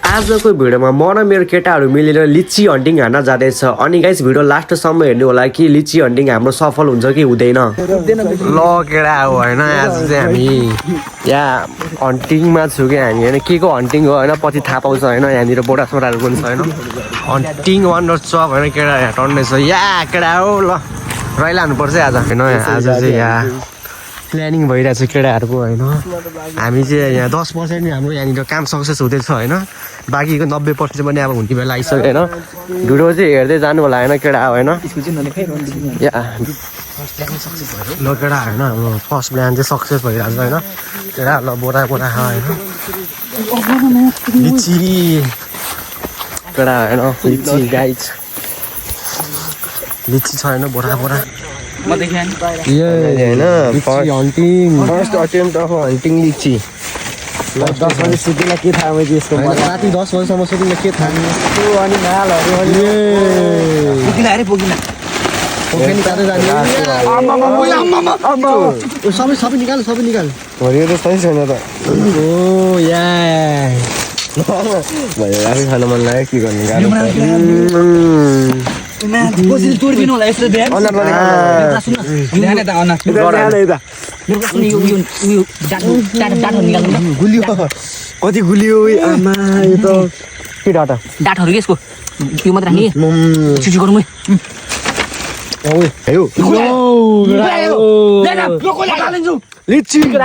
आजको भिडियोमा म र मेरो केटाहरू मिलेर लिची हन्टिङ हान्न जाँदैछ अनि गाइस भिडियो लास्टसम्म हेर्नु होला कि लिची हन्टिङ हाम्रो सफल हुन्छ कि हुँदैन। ल केटा हो होइन आज चाहिँ हामी यहाँ हन्टिङमा छु कि हामी होइन के को हन्टिङ हो होइन पछि थाहा पाउँछ होइन यहाँनिर बोरा सोराहरू पनि छ होइन हन्टिङ वन्डर चक होइन केटा यहाँ टन्दैछ या केटा हो ल रहिलानुपर्छ आज होइन आज चाहिँ यहाँ प्लानिङ भइरहेछ केटाहरूको होइन हामी चाहिँ यहाँ 10% हाम्रो यहाँनिर काम सक्सेस हुँदैछ होइन बाँकीको 90% पनि अब हुन्ने बेला आइसक्यो होइन भिडियो चाहिँ हेर्दै जानु होला होइन केटा होइन ल केटा होइन हाम्रो फर्स्ट प्लान चाहिँ सक्सेस भइरहेको छ होइन केटा ल बोरा बोरा होइन लिची केटा होइन लिची गाइज लिची छ होइन बोरा बोरा फर्स्ट अटेम्प्ट अफ हन्टिङ लिची 10 बजी सुतिलाई के थाहा मैले यसको राति 10 बजीसम्म सुतिलाई के थाहा अनि नालहरू सबै निकाल यो त सही छैन त खान मन लाग्यो के गर्ने कति गुलियो आमा यो त के डाटाहरू के यसको त्यो मात्र राख्ने छिटो गरौँ लिची लिची